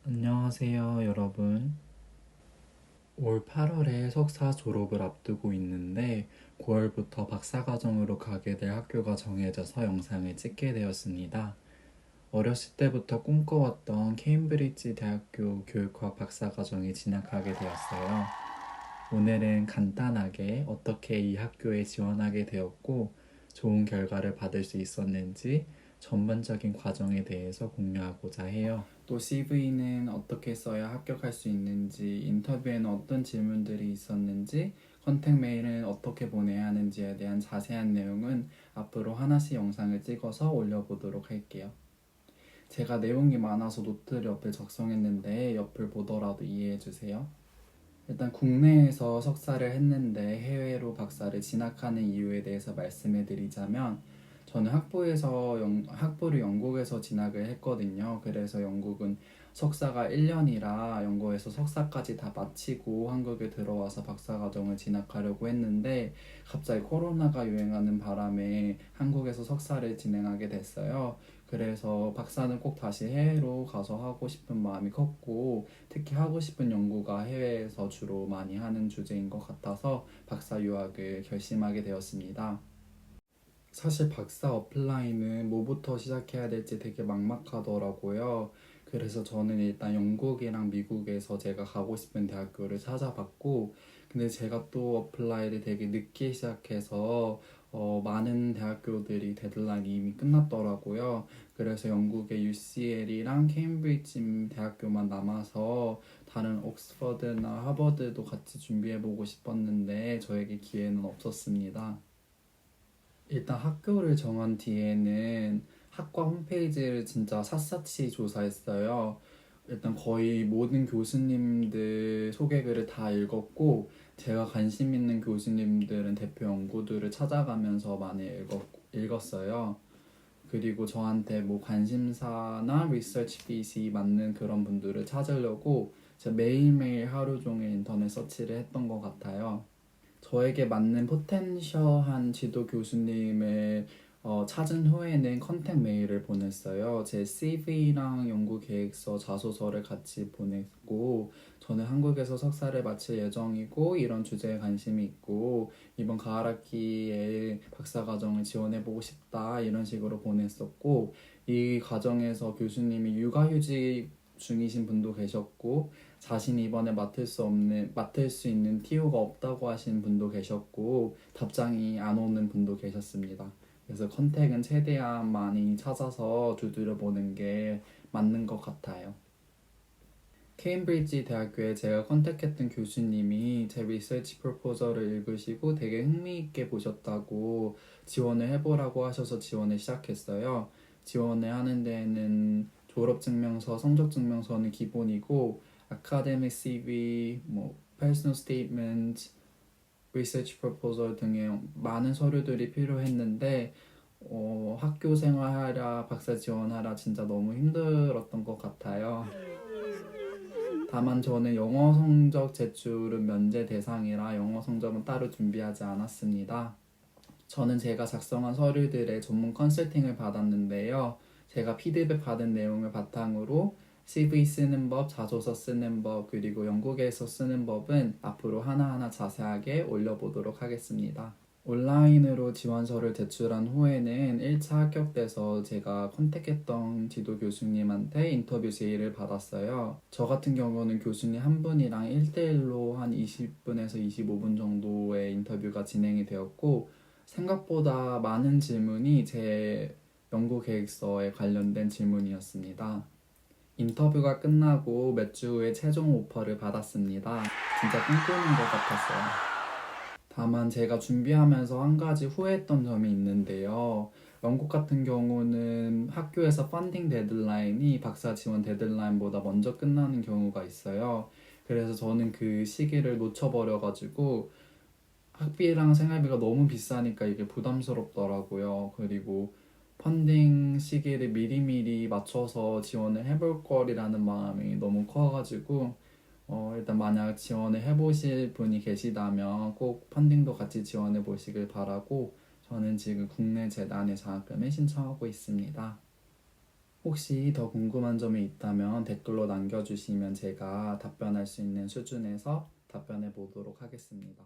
안녕하세요, 여러분. 올 8월에 석사 졸업을 앞두고 있는데 9월부터 박사과정으로 가게 될 학교가 정해져서 영상을 찍게 되었습니다. 어렸을 때부터 꿈꿔왔던 케임브리지 대학교 교육학 박사과정에 진학하게 되었어요. 오늘은 간단하게 어떻게 이 학교에 지원하게 되었고 좋은 결과를 받을 수 있었는지 전반적인 과정에 대해서 공유하고자 해요. 또 CV는 어떻게 써야 합격할 수 있는지, 인터뷰에는 어떤 질문들이 있었는지, 컨택 메일은 어떻게 보내야 하는지에 대한 자세한 내용은 앞으로 하나씩 영상을 찍어서 올려보도록 할게요. 제가 내용이 많아서 노트를 옆에 작성했는데 옆을 보더라도 이해해주세요. 일단 국내에서 석사를 했는데 해외로 박사를 진학하는 이유에 대해서 말씀해 드리자면 저는 학부를 영국에서 진학을 했거든요. 그래서 영국은 석사가 1년이라 영국에서 석사까지 다 마치고 한국에 들어와서 박사과정을 진학하려고 했는데 갑자기 코로나가 유행하는 바람에 한국에서 석사를 진행하게 됐어요. 그래서 박사는 꼭 다시 해외로 가서 하고 싶은 마음이 컸고 특히 하고 싶은 연구가 해외에서 주로 많이 하는 주제인 것 같아서 박사 유학을 결심하게 되었습니다. 사실 박사 어플라이는 뭐부터 시작해야 될지 되게 막막하더라고요. 그래서 저는 일단 영국이랑 미국에서 제가 가고 싶은 대학교를 찾아봤고, 근데 제가 또 어플라이를 되게 늦게 시작해서 많은 대학교들이 데드라인이 이미 끝났더라고요. 그래서 영국의 UCL이랑 케임브리지 대학교만 남아서 다른 옥스퍼드나 하버드도 같이 준비해보고 싶었는데 저에게 기회는 없었습니다. 일단 학교를 정한 뒤에는 학과 홈페이지를 진짜 샅샅이 조사했어요. 일단 거의 모든 교수님들 소개글을 다 읽었고, 제가 관심 있는 교수님들은 대표 연구들을 찾아가면서 많이 읽었어요. 그리고 저한테 뭐 관심사나 리서치 핏이 맞는 그런 분들을 찾으려고 제가 매일매일 하루 종일 인터넷 서치를 했던 것 같아요. 저에게 맞는 포텐셜한 지도 교수님을 찾은 후에는 컨택 메일을 보냈어요. 제 CV랑 연구 계획서, 자소서를 같이 보냈고, 저는 한국에서 석사를 마칠 예정이고, 이런 주제에 관심이 있고, 이번 가을 학기에 박사 과정을 지원해보고 싶다, 이런 식으로 보냈었고, 이 과정에서 교수님이 육아휴직 중이신 분도 계셨고, 자신이 이번에 맡을 수 있는 TO가 없다고 하신 분도 계셨고 답장이 안 오는 분도 계셨습니다. 그래서 컨택은 최대한 많이 찾아서 두드려 보는 게 맞는 것 같아요. 케임브리지 대학교에 제가 컨택했던 교수님이 제 리서치 프로포저를 읽으시고 되게 흥미있게 보셨다고 지원을 해보라고 하셔서 지원을 시작했어요. 지원을 하는 데에는 졸업증명서, 성적증명서는 기본이고 아카데믹 CV, 뭐 personal statement, research proposal 등의 많은 서류들이 필요했는데 학교 생활하랴 박사 지원하랴 진짜 너무 힘들었던 것 같아요. 다만 저는 영어 성적 제출은 면제 대상이라 영어 성적은 따로 준비하지 않았습니다. 저는 제가 작성한 서류들의 전문 컨설팅을 받았는데요. 제가 피드백 받은 내용을 바탕으로 CV 쓰는 법, 자소서 쓰는 법, 그리고 영국에서 쓰는 법은 앞으로 하나하나 자세하게 올려보도록 하겠습니다. 온라인으로 지원서를 제출한 후에는 1차 합격돼서 제가 컨택했던 지도 교수님한테 인터뷰 제의를 받았어요. 저 같은 경우는 교수님 한 분이랑 1대1로 한 20분에서 25분 정도의 인터뷰가 진행이 되었고, 생각보다 많은 질문이 제 연구 계획서에 관련된 질문이었습니다. 인터뷰가 끝나고 몇 주 후에 최종 오퍼를 받았습니다. 진짜 꿈꾸는 것 같았어요. 다만 제가 준비하면서 한 가지 후회했던 점이 있는데요. 영국 같은 경우는 학교에서 펀딩 데드라인이 박사 지원 데드라인보다 먼저 끝나는 경우가 있어요. 그래서 저는 그 시기를 놓쳐버려가지고 학비랑 생활비가 너무 비싸니까 이게 부담스럽더라고요. 그리고 펀딩 시기를 미리미리 맞춰서 지원을 해볼 거리라는 마음이 너무 커가지고 일단 만약 지원을 해보실 분이 계시다면 꼭 펀딩도 같이 지원해 보시길 바라고 저는 지금 국내 재단의 장학금을 신청하고 있습니다. 혹시 더 궁금한 점이 있다면 댓글로 남겨주시면 제가 답변할 수 있는 수준에서 답변해 보도록 하겠습니다.